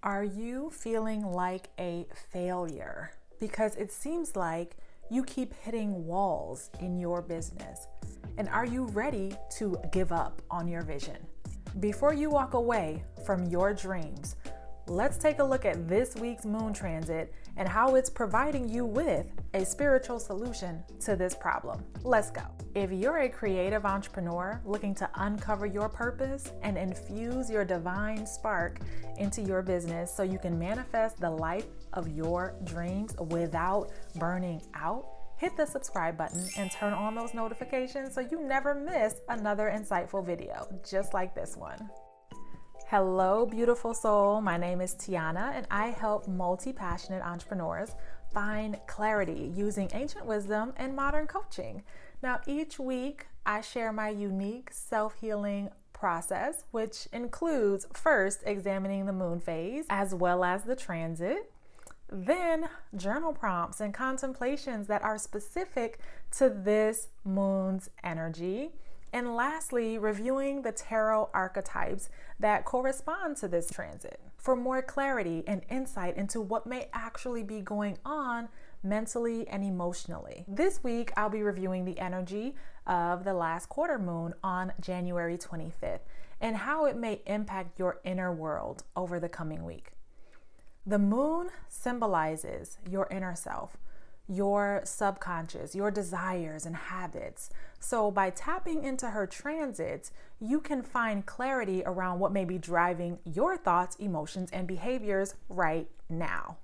Are you feeling like a failure? Because it seems like you keep hitting walls in your business. And are you ready to give up on your vision? Before you walk away from your dreams, let's take a look at this week's moon transit and how it's providing you with a spiritual solution to this problem. Let's go. If you're a creative entrepreneur looking to uncover your purpose and infuse your divine spark into your business so you can manifest the life of your dreams without burning out, hit the subscribe button and turn on those notifications so you never miss another insightful video just like this one. Hello, beautiful soul. My name is Tiana, and I help multi-passionate entrepreneurs find clarity using ancient wisdom and modern coaching. Now, each week, I share my unique self-healing process, which includes first examining the moon phase as well as the transit, then journal prompts and contemplations that are specific to this moon's energy, and lastly, reviewing the tarot archetypes that correspond to this transit for more clarity and insight into what may actually be going on mentally and emotionally. This week, I'll be reviewing the energy of the last quarter moon on January 25th and how it may impact your inner world over the coming week. The moon symbolizes your inner self, your subconscious, your desires and habits. So by tapping into her transits, you can find clarity around what may be driving your thoughts, emotions, and behaviors right now.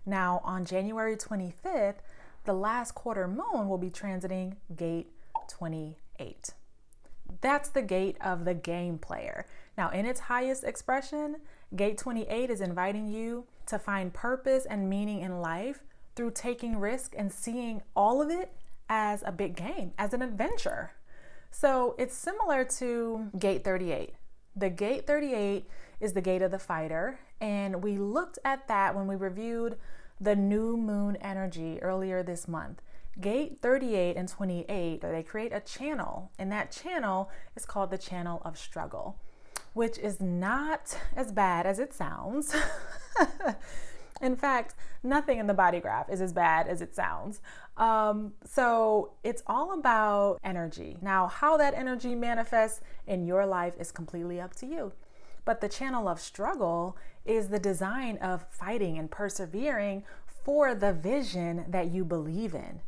Now, on January 25th, the last quarter moon will be transiting gate 28. That's the gate of the game player. Now, in its highest expression, gate 28 is inviting you to find purpose and meaning in life through taking risk and seeing all of it as a big game, as an adventure. So it's similar to gate 38. The gate 38 is the gate of the fighter, and we looked at that when we reviewed the new moon energy earlier this month. Gate 38 and 28, they create a channel, and that channel is called the channel of struggle, which is not as bad as it sounds. In fact, nothing in the body graph is as bad as it sounds. So it's all about energy. Now, how that energy manifests in your life is completely up to you. But the channel of struggle is the design of fighting and persevering for the vision that you believe in.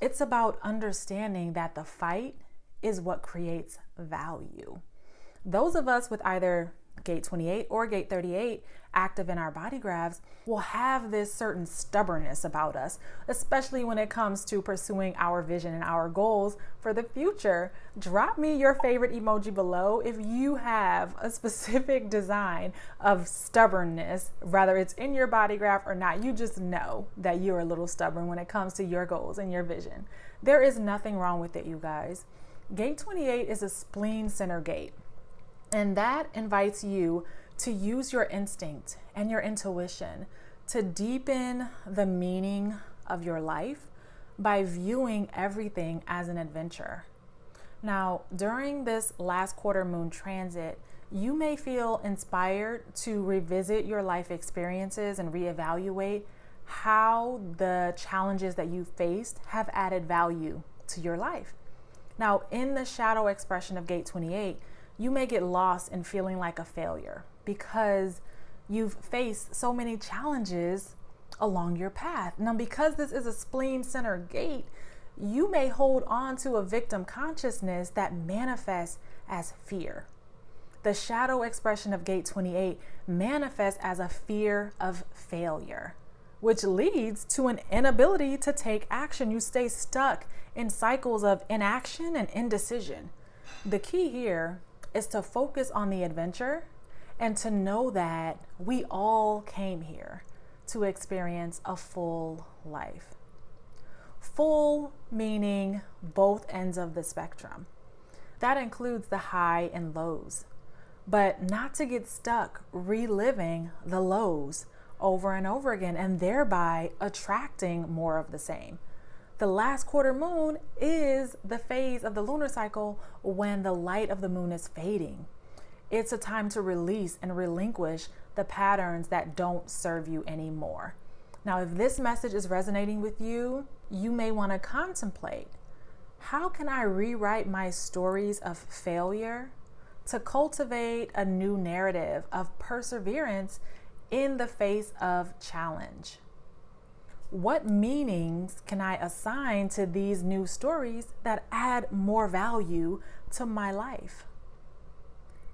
It's about understanding that the fight is what creates value. Those of us with either gate 28 or gate 38 active in our body graphs will have this certain stubbornness about us, especially when it comes to pursuing our vision and our goals for the future. Drop me your favorite emoji below if you have a specific design of stubbornness, whether it's in your body graph or not. You just know that you're a little stubborn when it comes to your goals and your vision. There is nothing wrong with it, you guys. Gate 28 is a spleen center gate. And that invites you to use your instinct and your intuition to deepen the meaning of your life by viewing everything as an adventure. Now, during this last quarter moon transit, you may feel inspired to revisit your life experiences and reevaluate how the challenges that you faced have added value to your life. Now, in the shadow expression of gate 28, you may get lost in feeling like a failure because you've faced so many challenges along your path. Now, because this is a spleen center gate, you may hold on to a victim consciousness that manifests as fear. The shadow expression of gate 28 manifests as a fear of failure, which leads to an inability to take action. You stay stuck in cycles of inaction and indecision. The key here is to focus on the adventure and to know that we all came here to experience a full life. Full meaning both ends of the spectrum. That includes the high and lows, but not to get stuck reliving the lows over and over again and thereby attracting more of the same. The last quarter moon is the phase of the lunar cycle when the light of the moon is fading. It's a time to release and relinquish the patterns that don't serve you anymore. Now, if this message is resonating with you, you may want to contemplate, how can I rewrite my stories of failure to cultivate a new narrative of perseverance in the face of challenge? What meanings can I assign to these new stories that add more value to my life?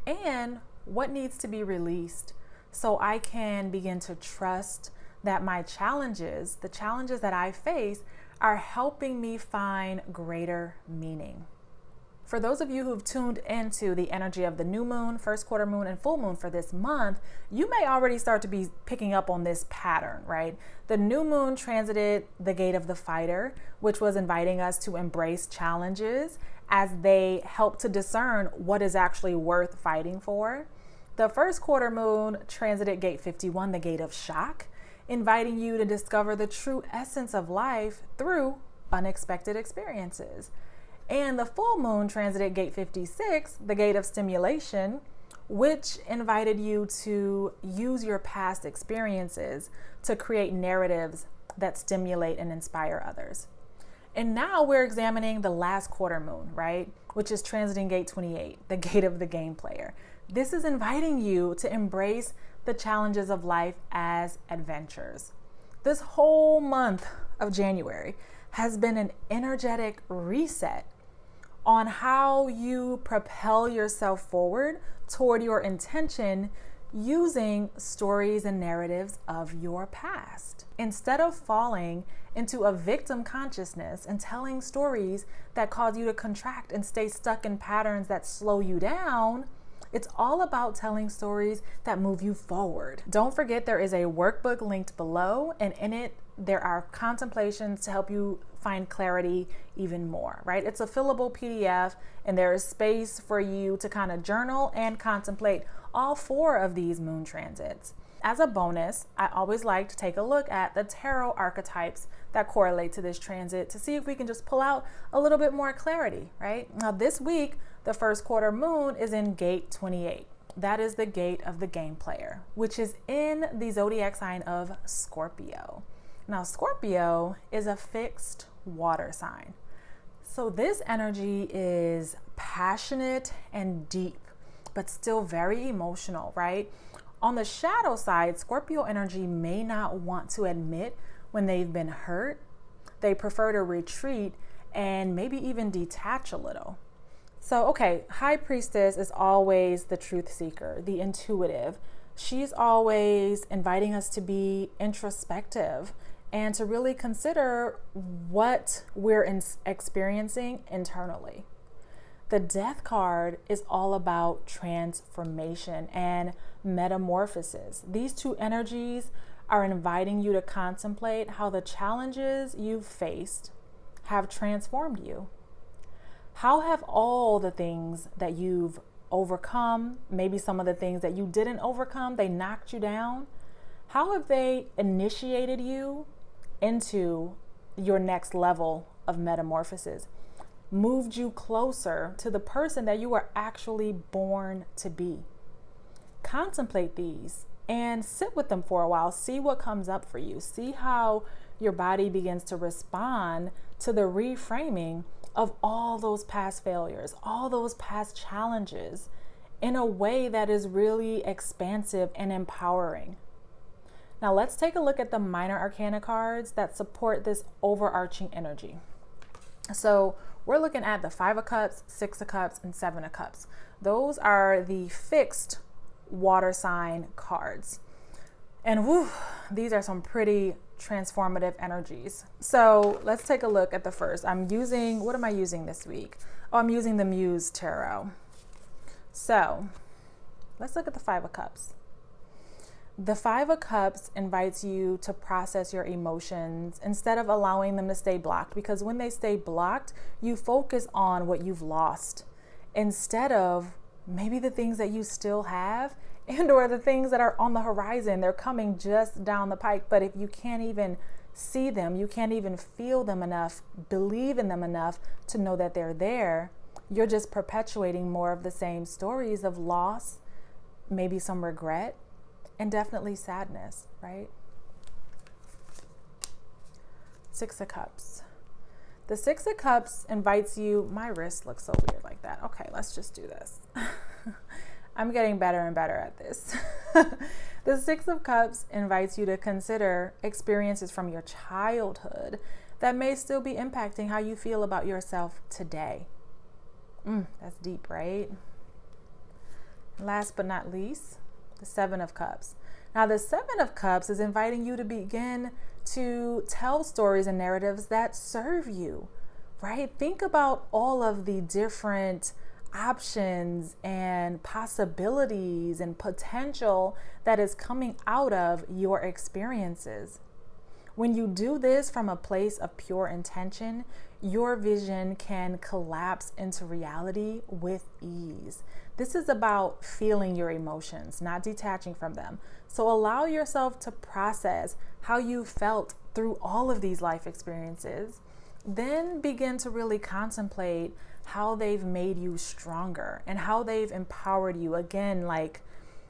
And what needs to be released so I can begin to trust that my challenges, the challenges that I face, are helping me find greater meaning? For those of you who've tuned into the energy of the new moon, first quarter moon, and full moon for this month, you may already start to be picking up on this pattern, right? The new moon transited the gate of the fighter, which was inviting us to embrace challenges as they help to discern what is actually worth fighting for. The first quarter moon transited gate 51, the gate of shock, inviting you to discover the true essence of life through unexpected experiences. And the full moon transited gate 56, the gate of stimulation, which invited you to use your past experiences to create narratives that stimulate and inspire others. And now we're examining the last quarter moon, right? Which is transiting gate 28, the gate of the game player. This is inviting you to embrace the challenges of life as adventures. This whole month of January has been an energetic reset on how you propel yourself forward toward your intention using stories and narratives of your past. Instead of falling into a victim consciousness and telling stories that cause you to contract and stay stuck in patterns that slow you down, it's all about telling stories that move you forward. Don't forget, there is a workbook linked below, and in it, there are contemplations to help you find clarity even more, right? It's a fillable PDF, and there is space for you to kind of journal and contemplate all 4 of these moon transits. As a bonus, I always like to take a look at the tarot archetypes that correlate to this transit to see if we can just pull out a little bit more clarity, right? Now, this week, the first quarter moon is in gate 28. That is the gate of the game player, which is in the zodiac sign of Scorpio. Now, Scorpio is a fixed water sign. So this energy is passionate and deep, but still very emotional, right? On the shadow side, Scorpio energy may not want to admit when they've been hurt. They prefer to retreat and maybe even detach a little. So, okay, High Priestess is always the truth seeker, the intuitive. She's always inviting us to be introspective and to really consider what we're experiencing internally. The Death card is all about transformation and metamorphosis. These 2 energies are inviting you to contemplate how the challenges you've faced have transformed you. How have all the things that you've overcome, maybe some of the things that you didn't overcome, they knocked you down, how have they initiated you into your next level of metamorphosis, moved you closer to the person that you were actually born to be? Contemplate these and sit with them for a while. See what comes up for you. See how your body begins to respond to the reframing of all those past failures, all those past challenges in a way that is really expansive and empowering. Now let's take a look at the minor arcana cards that support this overarching energy. So we're looking at the 5 of Cups, 6 of Cups, and 7 of Cups. Those are the fixed water sign cards. And whew, these are some pretty transformative energies. So let's take a look at the first. What am I using this week? Oh, I'm using the Muse Tarot. So let's look at the 5 of Cups. The 5 of Cups invites you to process your emotions instead of allowing them to stay blocked, because when they stay blocked, you focus on what you've lost instead of maybe the things that you still have and or the things that are on the horizon. They're coming just down the pike, but if you can't even see them, you can't even feel them enough, believe in them enough to know that they're there, you're just perpetuating more of the same stories of loss, maybe some regret, and definitely sadness, right? Six of Cups. The Six of Cups invites you, my wrist looks so weird like that. Okay, let's just do this. I'm getting better and better at this. The Six of Cups invites you to consider experiences from your childhood that may still be impacting how you feel about yourself today. That's deep, right? Last but not least, the Seven of Cups. Now, the Seven of Cups is inviting you to begin to tell stories and narratives that serve you, right? Think about all of the different options and possibilities and potential that is coming out of your experiences. When you do this from a place of pure intention, your vision can collapse into reality with ease. This is about feeling your emotions, not detaching from them. So allow yourself to process how you felt through all of these life experiences. Then begin to really contemplate how they've made you stronger and how they've empowered you. Again, like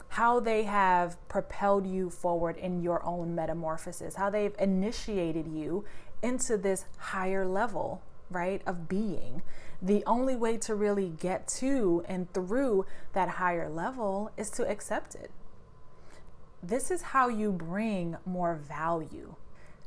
how they have propelled you forward in your own metamorphosis, how they've initiated you into this higher level, right, of being. The only way to really get to and through that higher level is to accept it. This is how you bring more value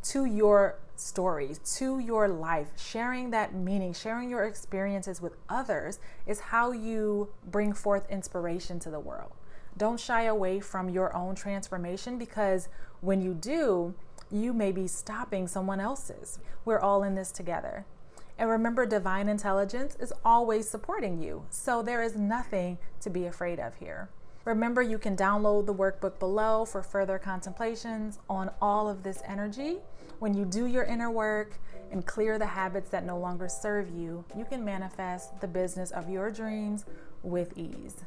to your stories, to your life. Sharing that meaning, sharing your experiences with others is how you bring forth inspiration to the world. Don't shy away from your own transformation, because when you do, you may be stopping someone else's. We're all in this together. And remember, divine intelligence is always supporting you. So there is nothing to be afraid of here. Remember, you can download the workbook below for further contemplations on all of this energy. When you do your inner work and clear the habits that no longer serve you, you can manifest the business of your dreams with ease.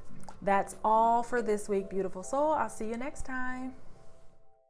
That's all for this week, beautiful soul. I'll see you next time.